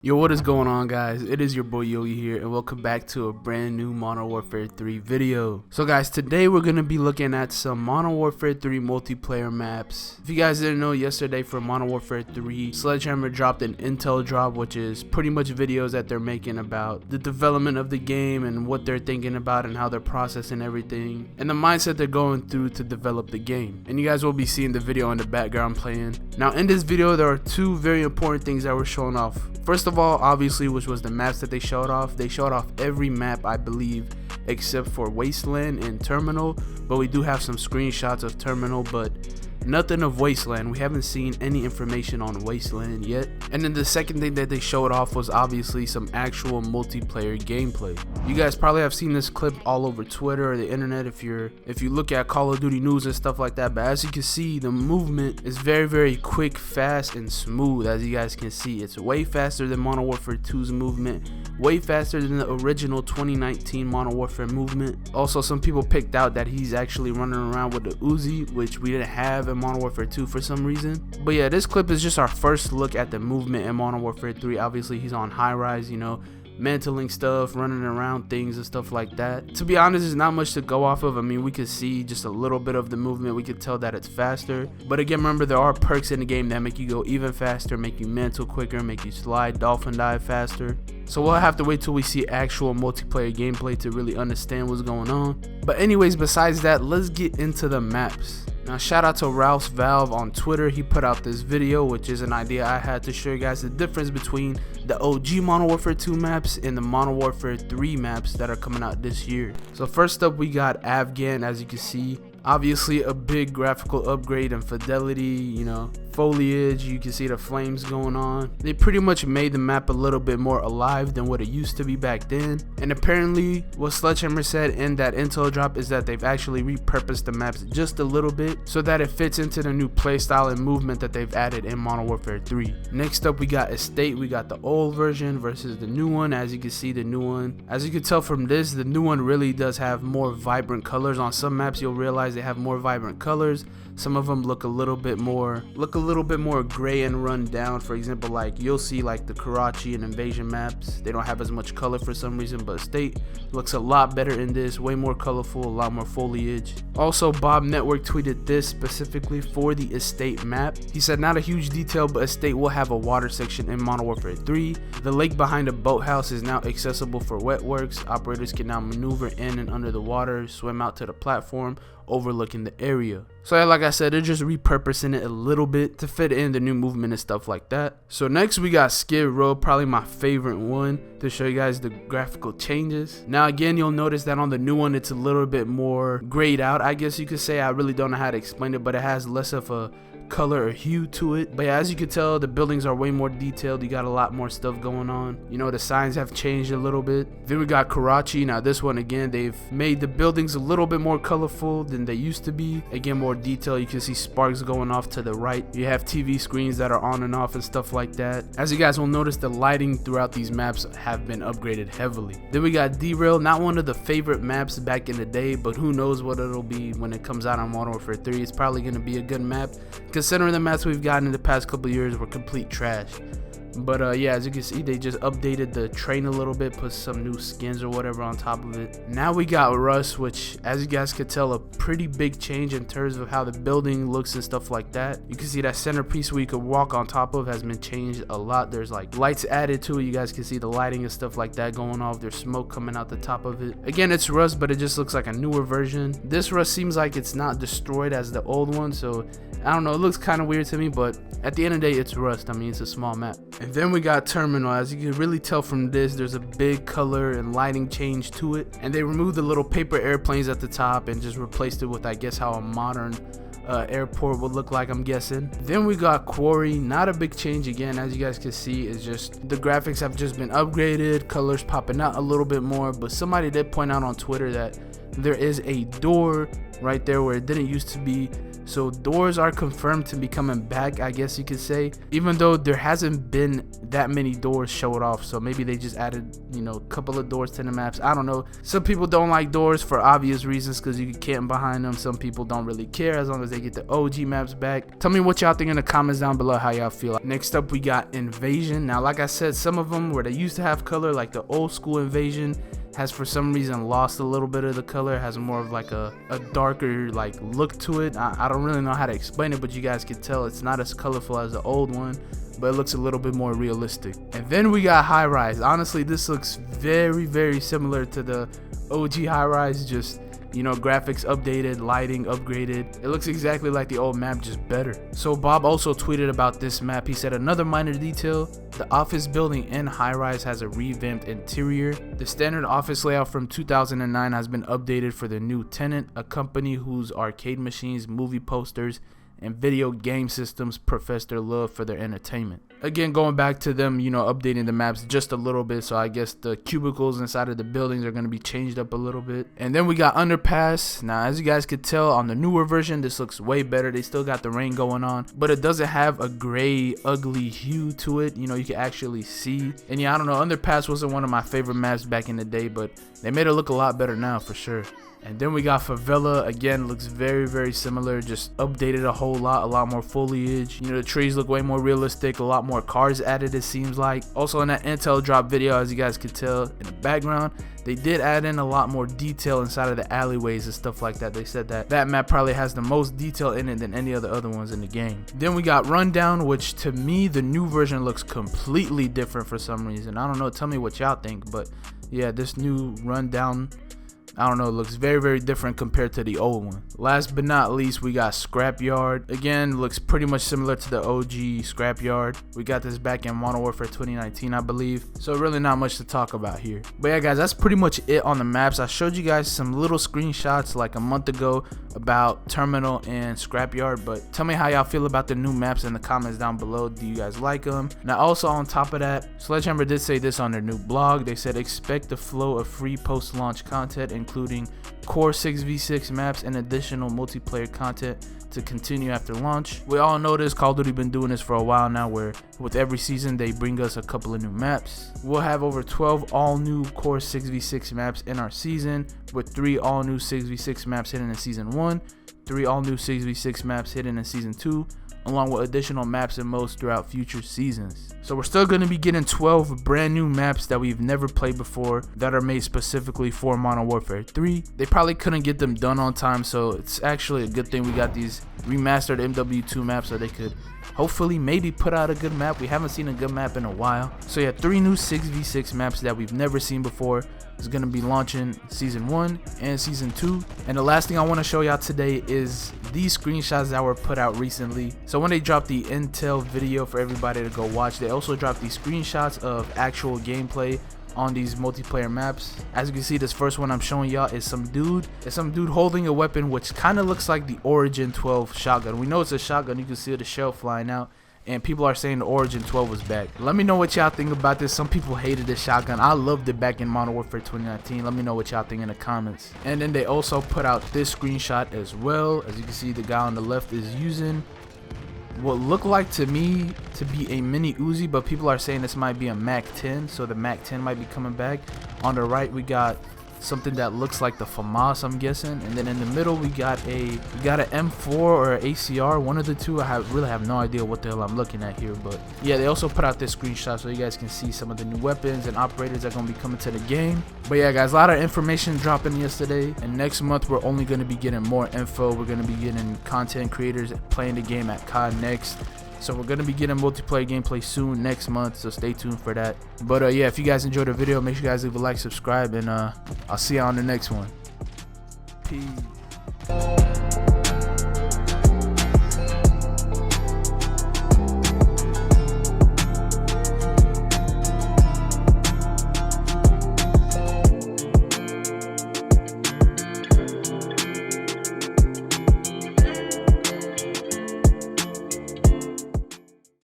Yo, what is going on, guys? It is your boy Yogge here, and welcome back to a brand new Modern Warfare 3 video. So guys, today we're going to be looking at some Modern Warfare 3 multiplayer maps. If you guys didn't know, yesterday for Modern Warfare 3, Sledgehammer dropped an intel drop, which is pretty much videos that they're making about the development of the game and what they're thinking about and how they're processing everything and the mindset they're going through to develop the game. And you guys will be seeing the video in the background playing. Now in this video, there are two very important things that were shown off. First of all, obviously, which was the maps that they showed off. They showed off every map, I believe, except for Wasteland and Terminal, but we do have some screenshots of Terminal, but nothing of Wasteland. We haven't seen any information on Wasteland yet. And then the second thing that they showed off was obviously some actual multiplayer gameplay. You guys probably have seen this clip all over Twitter or the internet if you look at Call of Duty news and stuff like that. But as you can see, the movement is very quick, fast, and smooth. As you guys can see, it's way faster than Modern Warfare 2's movement, way faster than the original 2019 Modern Warfare movement. Also, some people picked out that he's actually running around with the Uzi, which we didn't have in Modern Warfare 2 for some reason. But yeah, this clip is just our first look at the movement in Modern Warfare 3. Obviously, he's on high rise, you know, mantling stuff, running around things and stuff like that. To be honest, there's not much to go off of. I mean, we could see just a little bit of the movement. We could tell that it's faster. But again, remember, there are perks in the game that make you go even faster, make you mantle quicker, make you slide, dolphin dive faster. So we'll have to wait till we see actual multiplayer gameplay to really understand what's going on. But anyways, besides that, let's get into the maps. Now, shout out to Ralph's Valve on Twitter. He put out this video, which is an idea I had to show you guys the difference between the OG Modern Warfare 2 maps and the Modern Warfare 3 maps that are coming out this year. So first up, we got Afghan. As you can see, obviously a big graphical upgrade in fidelity, you know, foliage, you can see the flames going on. They pretty much made the map a little bit more alive than what it used to be back then. And apparently what Sledgehammer said in that intel drop is that they've actually repurposed the maps just a little bit so that it fits into the new playstyle and movement that they've added in Modern Warfare 3. Next up, we got Estate. We got the old version versus the new one. As you can see, the new one, as you can tell from this, the new one really does have more vibrant colors. On some maps you'll realize they have more vibrant colors. Some of them look a little bit more gray and run down. For example, like you'll see like the Karachi and Invasion maps, they don't have as much color for some reason, but Estate looks a lot better in this, way more colorful, a lot more foliage. Also, Bob Network tweeted this specifically for the Estate map. He said, not a huge detail, but Estate will have a water section in Modern Warfare 3. The lake behind the boathouse is now accessible for wet works. Operators can now maneuver in and under the water, swim out to the platform overlooking the area. So yeah, like I said, they're just repurposing it a little bit to fit in the new movement and stuff like that. So next we got Skid Row, probably my favorite one to show you guys the graphical changes. Now again, you'll notice that on the new one it's a little bit more grayed out, I guess you could say. I really don't know how to explain it, but it has less of a color or hue to it. But yeah, as you can tell, the buildings are way more detailed. You got a lot more stuff going on. You know, the signs have changed a little bit. Then we got Karachi. Now this one, again, they've made the buildings a little bit more colorful than they used to be. Again, more detail. You can see sparks going off to the right. You have TV screens that are on and off and stuff like that. As you guys will notice, the lighting throughout these maps have been upgraded heavily. Then we got Derail, not one of the favorite maps back in the day, but who knows what it'll be when it comes out on Modern Warfare 3. It's probably going to be a good map, considering the maps we've gotten in the past couple years were complete trash. But yeah, as you can see, they just updated the train a little bit, put some new skins or whatever on top of it. Now we got Rust, which, as you guys could tell, a pretty big change in terms of how the building looks and stuff like that. You can see that centerpiece where you could walk on top of has been changed a lot. There's like lights added to it. You guys can see the lighting and stuff like that going off. There's smoke coming out the top of it. Again, it's Rust, but it just looks like a newer version. This Rust seems like it's not destroyed as the old one, so I don't know, it looks kind of weird to me, but at the end of the day, it's Rust. I mean, it's a small map. And then we got Terminal. As you can really tell from this, there's a big color and lighting change to it, and they removed the little paper airplanes at the top and just replaced it with, I guess, how a modern airport would look like, I'm guessing. Then we got Quarry. Not a big change. Again, as you guys can see, it's just the graphics have just been upgraded, colors popping out a little bit more. But somebody did point out on Twitter that there is a door right there where it didn't used to be. So doors are confirmed to be coming back, I guess you could say, even though there hasn't been that many doors showed off. So maybe they just added, you know, a couple of doors to the maps. I don't know. Some people don't like doors for obvious reasons because you can camp behind them. Some people don't really care as long as they get the OG maps back. Tell me what y'all think in the comments down below, how y'all feel. Next up, we got Invasion. Now, like I said, some of them where they used to have color, like the old school Invasion, has for some reason lost a little bit of the color, has more of like a darker like look to it. I don't really know how to explain it, but you guys can tell it's not as colorful as the old one, but it looks a little bit more realistic. And then we got High Rise. Honestly, this looks very similar to the OG High Rise, just, you know, graphics updated, lighting upgraded. It looks exactly like the old map, just better. So Bob also tweeted about this map. He said, another minor detail, the office building in High Rise has a revamped interior. The standard office layout from 2009 has been updated for the new tenant, a company whose arcade machines, movie posters, and video game systems profess their love for their entertainment. Again, going back to them, you know, updating the maps just a little bit, so I guess the cubicles inside of the buildings are going to be changed up a little bit. And then we got Underpass. Now, as you guys could tell on the newer version, this looks way better. They still got the rain going on, but it doesn't have a gray ugly hue to it. You know, you can actually see. And yeah, I don't know, Underpass wasn't one of my favorite maps back in the day, but they made it look a lot better now for sure. And then we got Favela. Again, looks very similar, just updated a whole lot, a lot more foliage. You know, the trees look way more realistic, a lot more cars added, it seems like. Also in that Intel drop video, as you guys could tell in the background, they did add in a lot more detail inside of the alleyways and stuff like that. They said that that map probably has the most detail in it than any of the other ones in the game. Then we got Rundown, which to me, the new version looks completely different for some reason. I don't know, tell me what y'all think, but yeah, this new Rundown, I don't know, it looks very different compared to the old one. Last but not least, we got Scrapyard. Again, looks pretty much similar to the OG Scrapyard. We got this back in Modern Warfare 2019, I believe. So really not much to talk about here. But yeah, guys, that's pretty much it on the maps. I showed you guys some little screenshots like a month ago about Terminal and Scrapyard, but tell me how y'all feel about the new maps in the comments down below. Do you guys like them? Now, also on top of that, Sledgehammer did say this on their new blog. They said expect the flow of free post-launch content, including core 6v6 maps and additional multiplayer content to continue after launch. We all know this, Call of Duty been doing this for a while now, where with every season they bring us a couple of new maps. We'll have over 12 all new core 6v6 maps in our season, with 3 all new 6v6 maps hidden in season 1, 3 all new 6v6 maps hidden in season 2, along with additional maps and modes throughout future seasons. So we're still going to be getting 12 brand new maps that we've never played before that are made specifically for Modern Warfare 3. They probably couldn't get them done on time, so it's actually a good thing we got these remastered MW2 maps so they could hopefully maybe put out a good map. We haven't seen a good map in a while. So yeah, 3 new 6v6 maps that we've never seen before is going to be launching season 1 and season 2. And the last thing I want to show y'all today is these screenshots that were put out recently. So when they dropped the Intel video for everybody to go watch, they also dropped these screenshots of actual gameplay on these multiplayer maps. As you can see, this first one I'm showing y'all is some dude holding a weapon which kind of looks like the Origin 12 shotgun. We know it's a shotgun, you can see the shell flying out, and people are saying the Origin 12 was back. Let me know what y'all think about this. Some people hated this shotgun. I loved it back in Modern Warfare 2019. Let me know what y'all think in the comments. And then they also put out this screenshot as well. As you can see, the guy on the left is using what looked like to me to be a mini Uzi, but people are saying this might be a Mac 10, so the Mac 10 might be coming back. On the right, we got something that looks like the FAMAS, I'm guessing, and then in the middle we got an M4 or an ACR, one of the two. I really have no idea what the hell I'm looking at here, but yeah, they also put out this screenshot so you guys can see some of the new weapons and operators that are going to be coming to the game. But yeah, guys, a lot of information dropping yesterday, and next month we're only going to be getting more info. We're going to be getting content creators playing the game at COD next. So we're going to be getting multiplayer gameplay soon next month, so stay tuned for that. But yeah, if you guys enjoyed the video, make sure you guys leave a like, subscribe, and I'll see you on the next one. Peace.